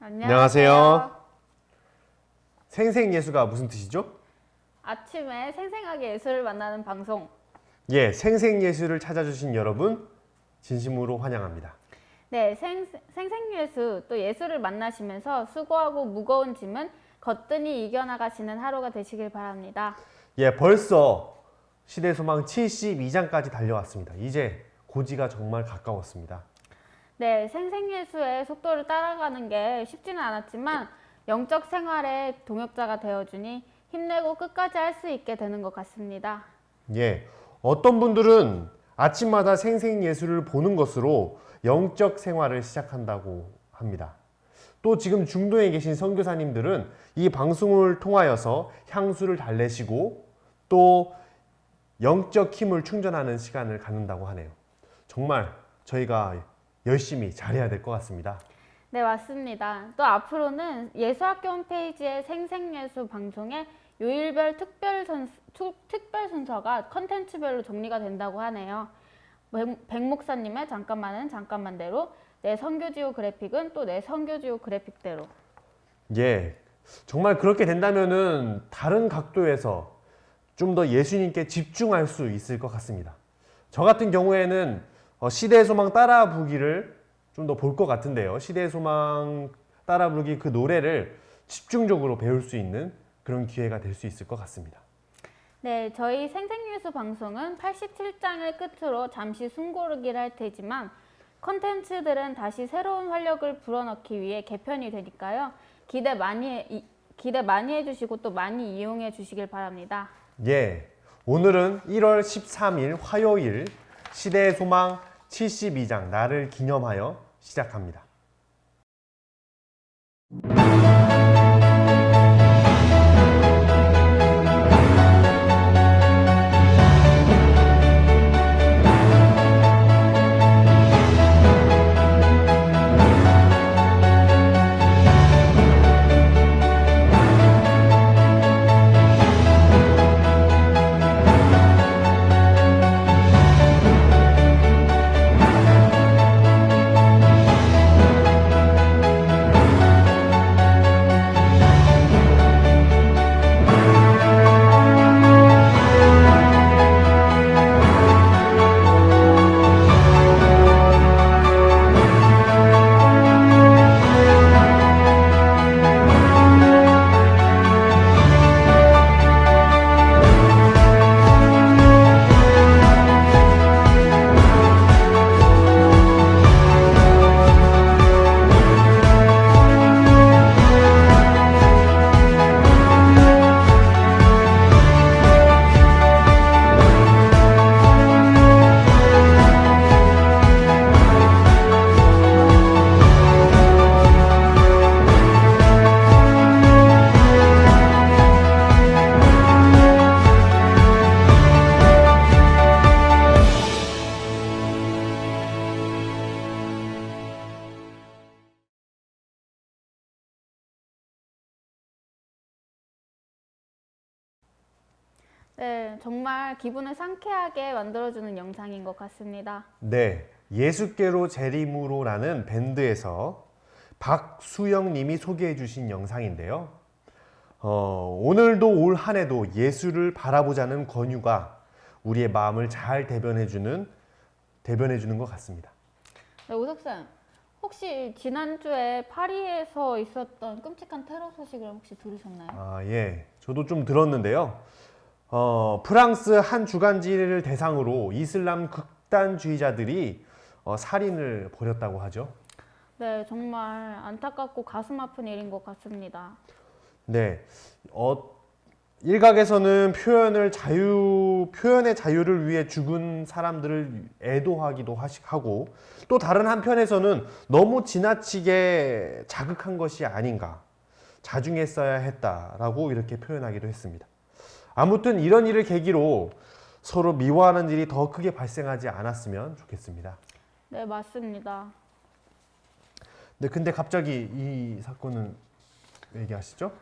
안녕하세요. 생생예수가 무슨 뜻이죠? 아침에 생생하게 예술을 만나는 방송. 예, 생생예수를 찾아주신 여러분 진심으로 환영합니다. 네, 생생예수 또 예술을 만나시면서 수고하고 무거운 짐은 거뜬히 이겨나가시는 하루가 되시길 바랍니다. 예, 벌써 시대소망 72장까지 달려왔습니다. 이제 고지가 정말 가까웠습니다. 네, 생생예수의 속도를 따라가는 게 쉽지는 않았지만 영적 생활의 동역자가 되어주니 힘내고 끝까지 할 수 있게 되는 것 같습니다. 예, 어떤 분들은 아침마다 생생예수를 보는 것으로 영적 생활을 시작한다고 합니다. 또 지금 중동에 계신 선교사님들은 이 방송을 통하여서 향수를 달래시고 또 영적 힘을 충전하는 시간을 갖는다고 하네요. 정말 저희가 열심히 잘해야 될 것 같습니다. 네, 맞습니다. 또 앞으로는 예수학교 홈페이지의 생생예수 방송에 요일별 특별 순서가 컨텐츠별로 정리가 된다고 하네요. 백 목사님의 잠깐만은 잠깐만대로, 내 선교지요 그래픽은 또 내 선교지요 그래픽대로. 예, 정말 그렇게 된다면은 다른 각도에서 좀 더 예수님께 집중할 수 있을 것 같습니다. 저 같은 경우에는 시대의 소망 따라 부르기를 좀 더 볼 것 같은데요. 시대의 소망 따라 부르기 그 노래를 집중적으로 배울 수 있는 그런 기회가 될 수 있을 것 같습니다. 네, 저희 생생예수 방송은 87장을 끝으로 잠시 숨고르기를 할 테지만 컨텐츠들은 다시 새로운 활력을 불어넣기 위해 개편이 되니까요. 기대 많이 해주시고 또 많이 이용해 주시길 바랍니다. 예, 오늘은 1월 13일 화요일 시대의 소망 72장 나를 기념하여 시작합니다. 네, 정말 기분을 상쾌하게 만들어주는 영상인 것 같습니다. 네, 예수께로 재림으로라는 밴드에서 박수영 님이 소개해 주신 영상인데요. 오늘도 올 한 해도 예수를 바라보자는 권유가 우리의 마음을 잘 대변해 주는 것 같습니다. 네, 오석쌤, 혹시 지난주에 파리에서 있었던 끔찍한 테러 소식을 혹시 들으셨나요? 아, 예. 저도 좀 들었는데요. 프랑스 한 주간지를 대상으로 이슬람 극단주의자들이 살인을 벌였다고 하죠. 네, 정말 안타깝고 가슴 아픈 일인 것 같습니다. 네. 일각에서는 표현의 자유를 위해 죽은 사람들을 애도하기도 하고, 또 다른 한편에서는 너무 지나치게 자극한 것이 아닌가, 자중했어야 했다라고 이렇게 표현하기도 했습니다. 아무튼 이런 일을 계기로 서로 미워하는 일이 더 크게 발생하지 않았으면 좋겠습니다. 네, 맞습니다. 네, 근데 갑자기 이 사건은 얘기하시죠?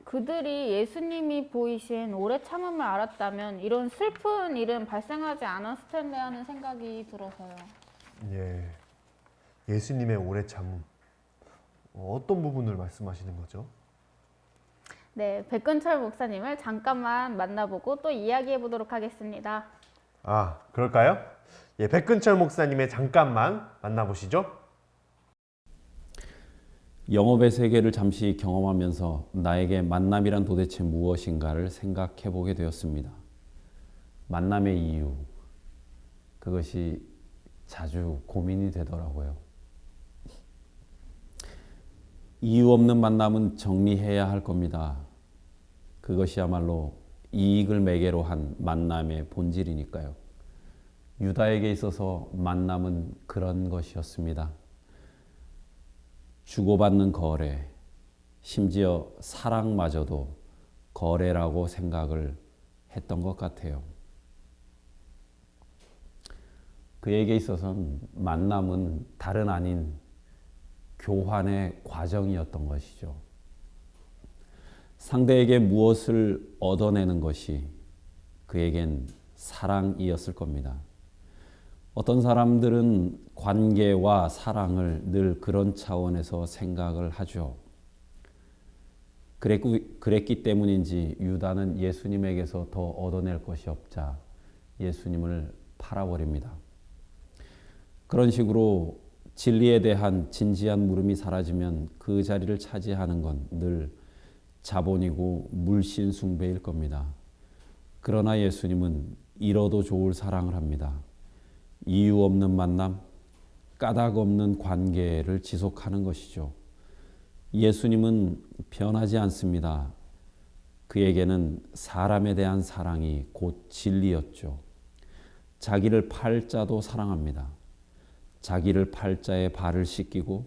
그들이 예수님이 보이신 오래 참음을 알았다면 이런 슬픈 일은 발생하지 않았을 텐데 하는 생각이 들어서요. 예, 예수님의 오래 참음. 어떤 부분을 말씀하시는 거죠? 네, 백근철 목사님을 잠깐만 만나보고 또 이야기해 보도록 하겠습니다. 아, 그럴까요? 예, 백근철 목사님의 잠깐만 만나보시죠. 영업의 세계를 잠시 경험하면서 나에게 만남이란 도대체 무엇인가를 생각해 보게 되었습니다. 만남의 이유, 그것이 자주 고민이 되더라고요. 이유 없는 만남은 정리해야 할 겁니다. 그것이야말로 이익을 매개로 한 만남의 본질이니까요. 유다에게 있어서 만남은 그런 것이었습니다. 주고받는 거래, 심지어 사랑마저도 거래라고 생각을 했던 것 같아요. 그에게 있어서는 만남은 다른 아닌 교환의 과정이었던 것이죠. 상대에게 무엇을 얻어내는 것이 그에겐 사랑이었을 겁니다. 어떤 사람들은 관계와 사랑을 늘 그런 차원에서 생각을 하죠. 그랬기 때문인지 유다는 예수님에게서 더 얻어낼 것이 없자 예수님을 팔아버립니다. 그런 식으로 진리에 대한 진지한 물음이 사라지면 그 자리를 차지하는 건 늘 자본이고 물씬 숭배일 겁니다. 그러나 예수님은 잃어도 좋을 사랑을 합니다. 이유 없는 만남, 까닭 없는 관계를 지속하는 것이죠. 예수님은 변하지 않습니다. 그에게는 사람에 대한 사랑이 곧 진리였죠. 자기를 팔 자도 사랑합니다. 자기를 팔 자의 발을 씻기고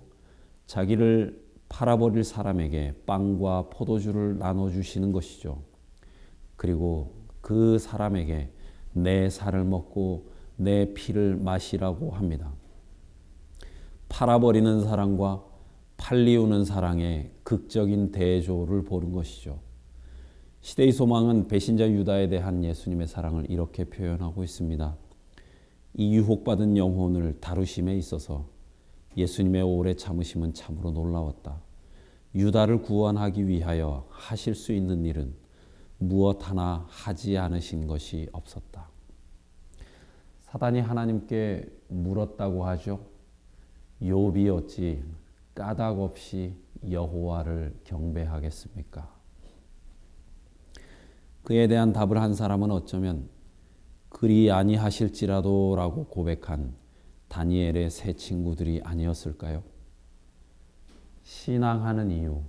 자기를 팔아버릴 사람에게 빵과 포도주를 나눠주시는 것이죠. 그리고 그 사람에게 내 살을 먹고 내 피를 마시라고 합니다. 팔아버리는 사랑과 팔리우는 사랑의 극적인 대조를 보는 것이죠. 시대의 소망은 배신자 유다에 대한 예수님의 사랑을 이렇게 표현하고 있습니다. 이 유혹받은 영혼을 다루심에 있어서 예수님의 오래 참으심은 참으로 놀라웠다. 유다를 구원하기 위하여 하실 수 있는 일은 무엇 하나 하지 않으신 것이 없었다. 사단이 하나님께 물었다고 하죠. 욥이 어찌 까닭 없이 여호와를 경배하겠습니까? 그에 대한 답을 한 사람은 어쩌면 그리 아니하실지라도 라고 고백한 다니엘의 세 친구들이 아니었을까요? 신앙하는 이유,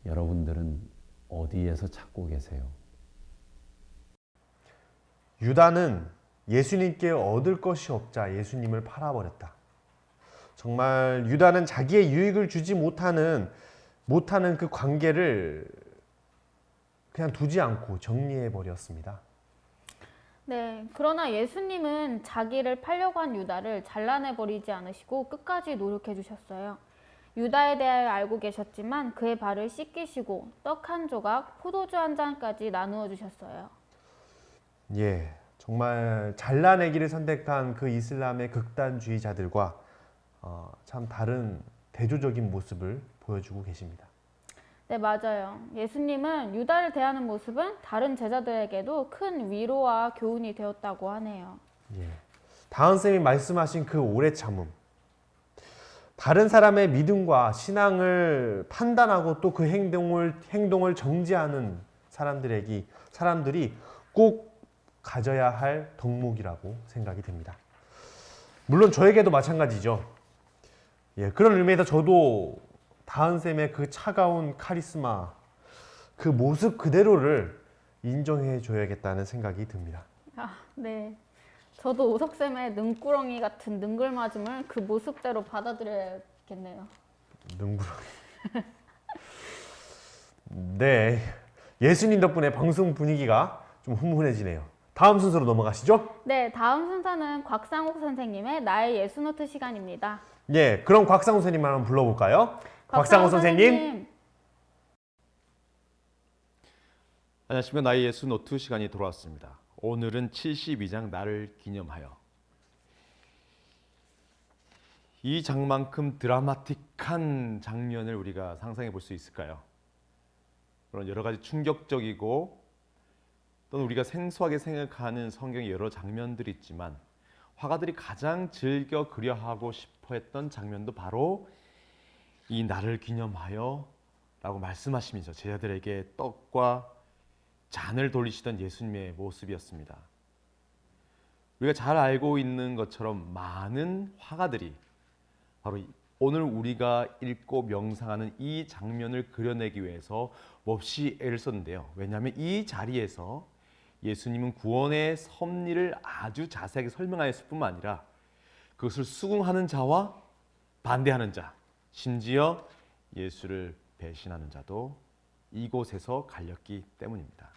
여러분들은 어디에서 찾고 계세요? 유다는 예수님께 얻을 것이 없자 예수님을 팔아버렸다. 정말 유다는 자기의 유익을 주지 못하는 그 관계를 그냥 두지 않고 정리해 버렸습니다. 네, 그러나 예수님은 자기를 팔려고 한 유다를 잘라내버리지 않으시고 끝까지 노력해 주셨어요. 유다에 대하여 알고 계셨지만 그의 발을 씻기시고 떡 한 조각, 포도주 한 잔까지 나누어 주셨어요. 예, 정말 잘라내기를 선택한 그 이슬람의 극단주의자들과 참 다른 대조적인 모습을 보여주고 계십니다. 네, 맞아요. 예수님은 유다를 대하는 모습은 다른 제자들에게도 큰 위로와 교훈이 되었다고 하네요. 예. 다은 쌤이 말씀하신 그 오래 참음, 다른 사람의 믿음과 신앙을 판단하고 또 그 행동을 정지하는 사람들이 꼭 가져야 할 덕목이라고 생각이 됩니다. 물론 저에게도 마찬가지죠. 예, 그런 의미에서 저도 다은쌤의 그 차가운 카리스마, 그 모습 그대로를 인정해 줘야겠다는 생각이 듭니다. 아, 네. 저도 오석쌤의 눈구렁이 같은 능글맞음을 그 모습대로 받아들여야겠네요. 능구렁이. 네. 예수님 덕분에 방송 분위기가 좀 훈훈해지네요. 다음 순서로 넘어가시죠. 네, 다음 순서는 곽상욱 선생님의 나의 예수노트 시간입니다. 예, 그럼 곽상우 선생님 한번 불러볼까요? 곽상우 선생님. 안녕하십니까. 나의 예수 노트 시간이 돌아왔습니다. 오늘은 72장 나를 기념하여. 이 장만큼 드라마틱한 장면을 우리가 상상해 볼 수 있을까요? 그런 여러 가지 충격적이고 또는 우리가 생소하게 생각하는 성경의 여러 장면들이 있지만 화가들이 가장 즐겨 그려하고 싶어 했던 장면도 바로 이 날을 기념하여 라고 말씀하시면서 제자들에게 떡과 잔을 돌리시던 예수님의 모습이었습니다. 우리가 잘 알고 있는 것처럼 많은 화가들이 바로 오늘 우리가 읽고 명상하는 이 장면을 그려내기 위해서 몹시 애를 썼는데요. 왜냐하면 이 자리에서 예수님은 구원의 섭리를 아주 자세하게 설명하였을 뿐만 아니라 그것을 수긍하는 자와 반대하는 자, 심지어 예수를 배신하는 자도 이곳에서 갈렸기 때문입니다.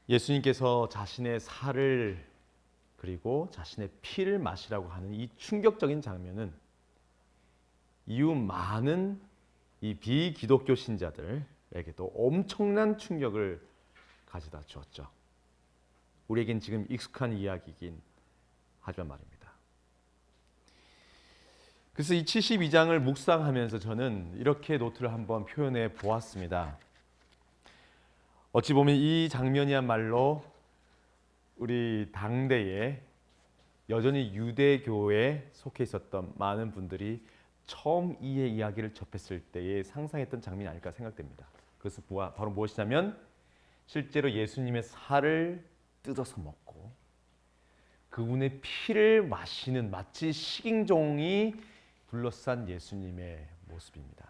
예수님께서 자신의 살을 그리고 자신의 피를 마시라고 하는 이 충격적인 장면은 이후 많은 이 비기독교 신자들에게도 엄청난 충격을 가져다 주었죠. 우리에겐 지금 익숙한 이야기이긴 하지만 말입니다. 그래서 이 72장을 묵상하면서 저는 이렇게 노트를 한번 표현해 보았습니다. 어찌 보면 이 장면이야말로 우리 당대에 여전히 유대교에 속해 있었던 많은 분들이 처음 이의 이야기를 접했을 때에 상상했던 장면이 아닐까 생각됩니다. 그것은 바로 무엇이냐면 실제로 예수님의 살을 뜯어서 먹고 그분의 피를 마시는 마치 식인종이 둘러싼 예수님의 모습입니다.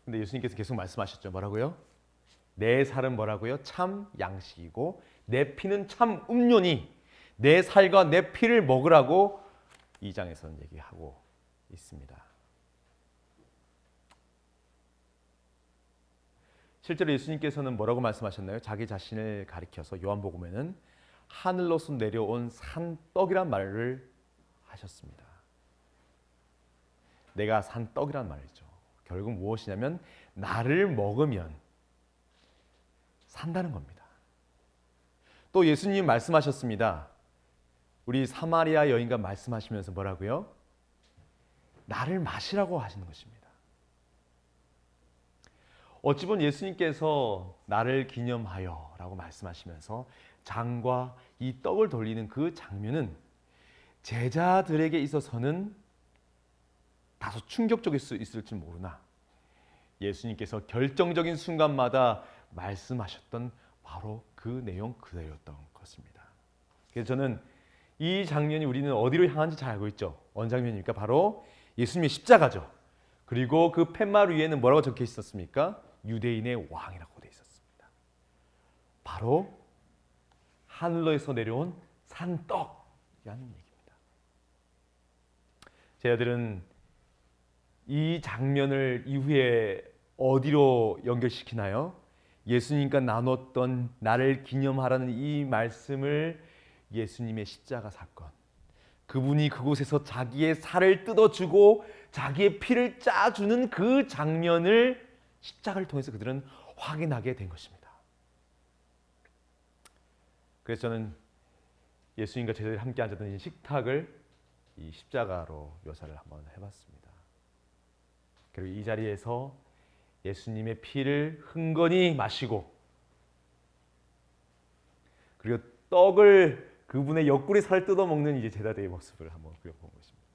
근데 예수님께서 계속 말씀하셨죠. 뭐라고요? 내 살은 뭐라고요? 참 양식이고 내 피는 참 음료니 내 살과 내 피를 먹으라고 이 장에서는 얘기하고 있습니다. 실제로 예수님께서는 뭐라고 말씀하셨나요? 자기 자신을 가리켜서 요한복음에는 하늘로서 내려온 산떡이란 말을 하셨습니다. 내가 산떡이란 말이죠. 결국 무엇이냐면 나를 먹으면 산다는 겁니다. 또 예수님 말씀하셨습니다. 우리 사마리아 여인과 말씀하시면서 뭐라고요? 나를 마시라고 하시는 것입니다. 어찌 보면 예수님께서 나를 기념하여 라고 말씀하시면서 장과 이 떡을 돌리는 그 장면은 제자들에게 있어서는 다소 충격적일 수 있을지 모르나 예수님께서 결정적인 순간마다 말씀하셨던 바로 그 내용 그대로였던 것입니다. 그래서 저는 이 장면이 우리는 어디로 향하는지 잘 알고 있죠. 어느 장면입니까? 바로 예수님의 십자가죠. 그리고 그 팻말 위에는 뭐라고 적혀 있었습니까? 유대인의 왕이라고 되어 있었습니다. 바로 하늘로에서 내려온 산떡이라는 얘기입니다. 제자들은 이 장면을 이후에 어디로 연결시키나요? 예수님과 나눴던 나를 기념하라는 이 말씀을 예수님의 십자가 사건, 그분이 그곳에서 자기의 살을 뜯어주고 자기의 피를 짜주는 그 장면을 십자가를 통해서 그들은 확인하게 된 것입니다. 그래서 저는 예수님과 제자들이 함께 앉았던 이 식탁을 이 십자가로 묘사를 한번 해봤습니다. 그리고 이 자리에서 예수님의 피를 흥건히 마시고 그리고 떡을 그분의 옆구리 살을 뜯어먹는 이제 제자들의 모습을 한번 그려본 것입니다.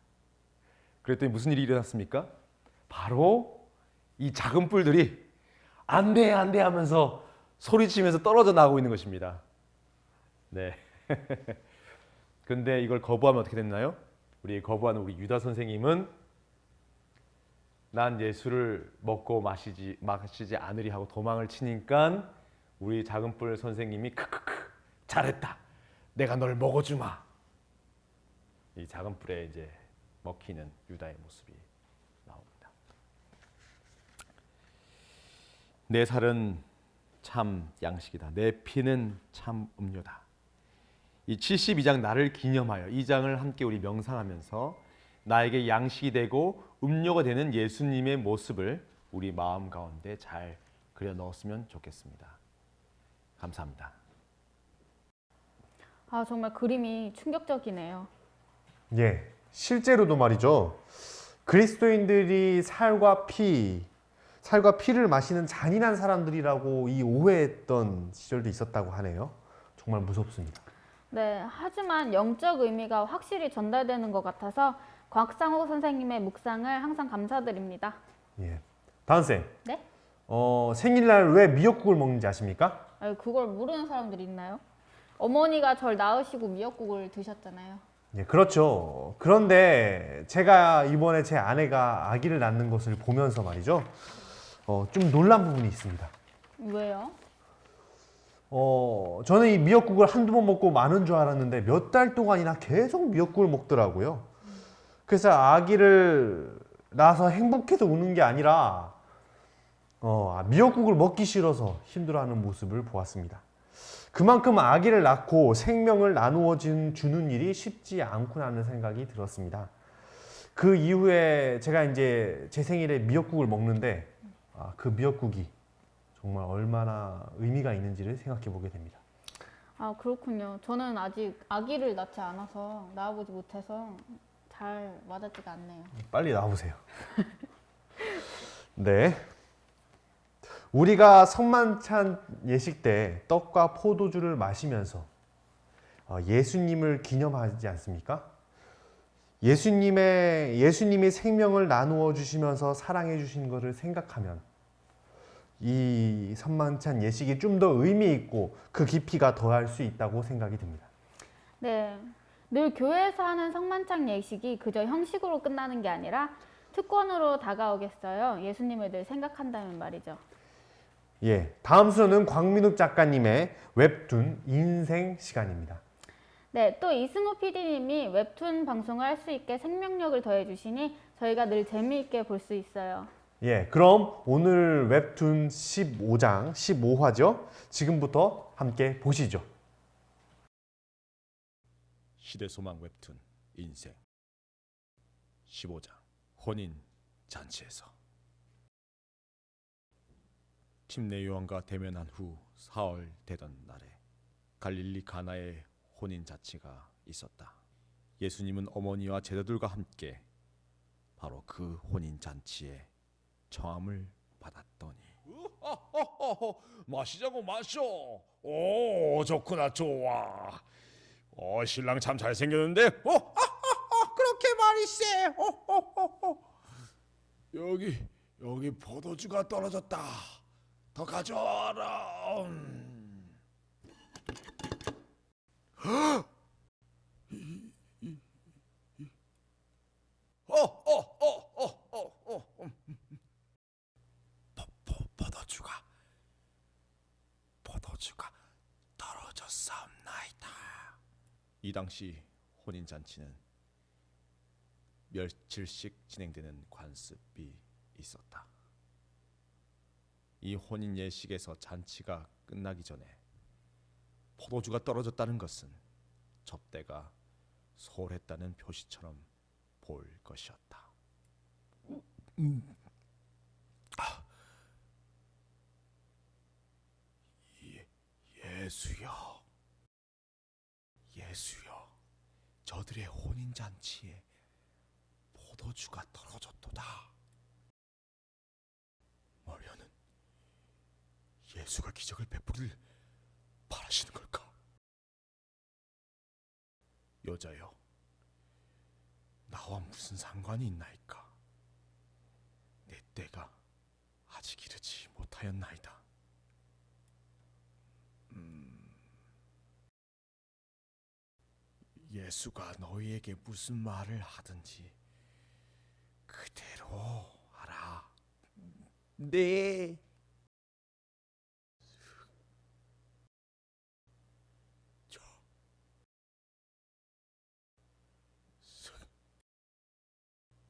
그랬더니 무슨 일이 일어났습니까? 바로 이 작은 뿔들이 안 돼, 안 돼 하면서 소리치면서 떨어져 나오고 있는 것입니다. 네. 근데 이걸 거부하면 어떻게 됐나요? 우리 거부하는 우리 유다 선생님은 난 예수를 먹고 마시지 않으리 하고 도망을 치니까 우리 작은 뿔 선생님이 크크크 잘했다. 내가 널 먹어주마. 이 작은 뿔에 이제 먹히는 유다의 모습이 나옵니다. 내 살은 참 양식이다. 내 피는 참 음료다. 이 72장 나를 기념하여 이 장을 함께 우리 명상하면서 나에게 양식이 되고 음료가 되는 예수님의 모습을 우리 마음 가운데 잘 그려 넣었으면 좋겠습니다. 감사합니다. 아, 정말 그림이 충격적이네요. 예, 실제로도 말이죠. 그리스도인들이 살과 피를 마시는 잔인한 사람들이라고 이 오해했던 시절도 있었다고 하네요. 정말 무섭습니다. 네, 하지만 영적 의미가 확실히 전달되는 것 같아서 곽상호 선생님의 묵상을 항상 감사드립니다. 예. 다은쌤, 네? 생일날 왜 미역국을 먹는지 아십니까? 아유, 그걸 모르는 사람들이 있나요? 어머니가 절 낳으시고 미역국을 드셨잖아요. 예, 그렇죠. 그런데 제가 이번에 제 아내가 아기를 낳는 것을 보면서 말이죠. 좀 놀란 부분이 있습니다. 왜요? 저는 이 미역국을 한두 번 먹고 마는 줄 알았는데 몇 달 동안이나 계속 미역국을 먹더라고요. 그래서 아기를 낳아서 행복해서 우는 게 아니라 미역국을 먹기 싫어서 힘들어하는 모습을 보았습니다. 그만큼 아기를 낳고 생명을 나누어 주는 일이 쉽지 않구나는 생각이 들었습니다. 그 이후에 제가 이제 제 생일에 미역국을 먹는데 그 미역국이 정말 얼마나 의미가 있는지를 생각해 보게 됩니다. 아, 그렇군요. 저는 아직 아기를 낳지 않아서 낳아보지 못해서 잘 와닿지가 않네요. 빨리 나와보세요. 네. 우리가 성만찬 예식 때 떡과 포도주를 마시면서 예수님을 기념하지 않습니까? 예수님이 생명을 나누어 주시면서 사랑해 주신 것을 생각하면 이 성만찬 예식이 좀 더 의미 있고 그 깊이가 더할 수 있다고 생각이 듭니다. 네, 늘 교회에서 하는 성만찬 예식이 그저 형식으로 끝나는 게 아니라 특권으로 다가오겠어요. 예수님을 늘 생각한다면 말이죠. 예, 다음 순서는 광민욱 작가님의 웹툰 인생 시간입니다. 네, 또 이승우 PD님이 웹툰 방송을 할 수 있게 생명력을 더해주시니 저희가 늘 재미있게 볼 수 있어요. 예, 그럼 오늘 웹툰 15장, 15화죠. 지금부터 함께 보시죠. 시대소망 웹툰 인생 15장 혼인 잔치에서 침례 요한과 대면한 후 사흘 되던 날에 갈릴리 가나에 혼인 잔치가 있었다. 예수님은 어머니와 제자들과 함께 바로 그 혼인 잔치에 청함을 받았더니 마시자고 마셔. 오, 좋구나, 좋아. 신랑 참 잘생겼는데. 그렇게 말이세. 여기 포도주가 떨어졌다. 더 가져와라. 포도주가 떨어졌사옵나이다. 이 당시 혼인 잔치는 며칠씩 진행되는 관습이 있었다. 이 혼인 예식에서 잔치가 끝나기 전에 포도주가 떨어졌다는 것은 접대가 소홀했다는 표시처럼 볼 것이었다. 예수여, 저들의 혼인 잔치에 포도주가 떨어졌도다. 마리아는 예수가 기적을 베푸기를 바라시는 걸까? 여자여, 나와 무슨 상관이 있나이까? 내 때가 아직 이르지 못하였나이다. 예수가 너희에게 무슨 말을 하든지 그대로 하라. 네.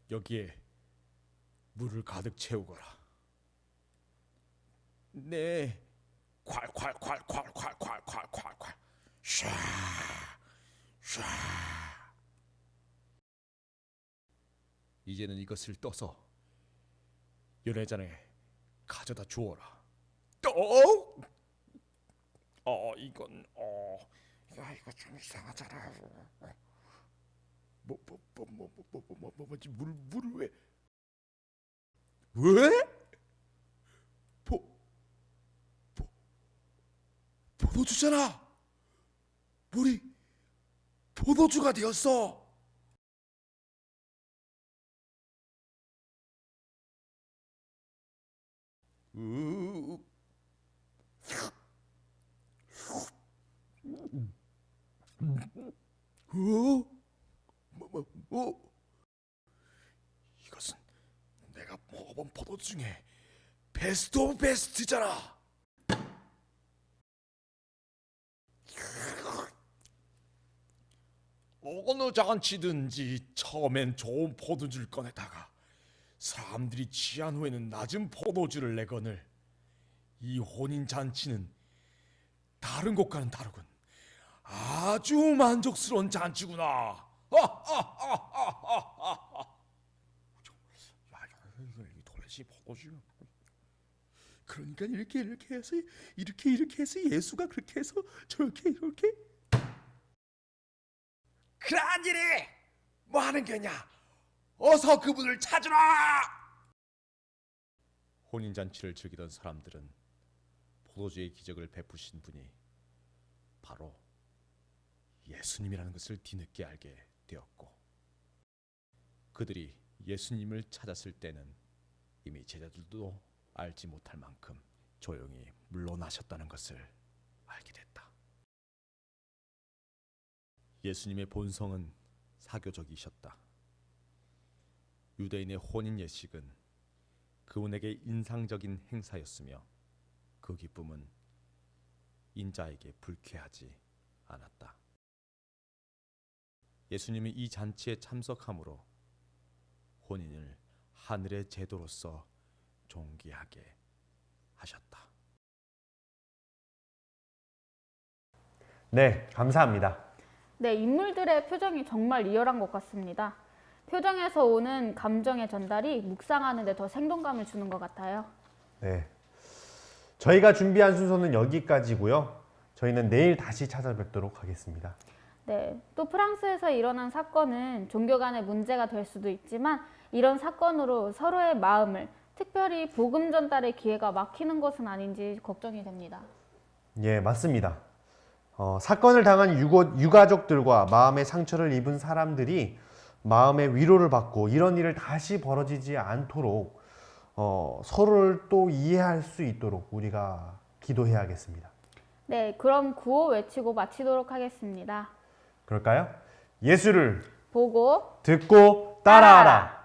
여기에 물을 가득 채우거라. 네. 콸콸콸콸콸콸콸콸. 샤. 샤. 이제는 이것을 떠서 연회장에 가져다 주어라. 이건 야 이거 좀 이상하잖아. 뭐지 물을 왜? 포도주잖아. 물이 포도주가 되었어. 으, 이것은 내가 먹어본 포도주 중에 베스트 오브 베스트잖아. 어느 잔치든지 처음엔 좋은 포도주를 꺼내다가 사람들이 취한 후에는 낮은 포도주를 내거늘 이 혼인 잔치는 다른 곳과는 다르군. 아주 만족스러운 잔치구나. 야, 도대체 포도주. 그러니까 이렇게 해서 예수가 그렇게 해서 저렇게 이렇게. 그러한 일이 뭐 하는 게냐? 어서 그분을 찾으라. 혼인 잔치를 즐기던 사람들은 포도주의 기적을 베푸신 분이 바로 예수님이라는 것을 뒤늦게 알게 되었고, 그들이 예수님을 찾았을 때는 이미 제자들도 알지 못할 만큼 조용히 물러나셨다는 것을 알게 됐다. 예수님의 본성은 사교적이셨다. 유대인의 혼인 예식은 그분에게 인상적인 행사였으며 그 기쁨은 인자에게 불쾌하지 않았다. 예수님이 이 잔치에 참석함으로 혼인을 하늘의 제도로서 존귀하게 하셨다. 네, 감사합니다. 네, 인물들의 표정이 정말 리얼한 것 같습니다. 표정에서 오는 감정의 전달이 묵상하는 데 더 생동감을 주는 것 같아요. 네. 저희가 준비한 순서는 여기까지고요. 저희는 내일 다시 찾아뵙도록 하겠습니다. 네, 또 프랑스에서 일어난 사건은 종교 간의 문제가 될 수도 있지만 이런 사건으로 서로의 마음을, 특별히 복음 전달의 기회가 막히는 것은 아닌지 걱정이 됩니다. 예, 맞습니다. 사건을 당한 유가족들과 마음의 상처를 입은 사람들이 마음의 위로를 받고 이런 일을 다시 벌어지지 않도록 서로를 또 이해할 수 있도록 우리가 기도해야겠습니다. 네, 그럼 구호 외치고 마치도록 하겠습니다. 그럴까요? 예수를 보고 듣고 따라하라.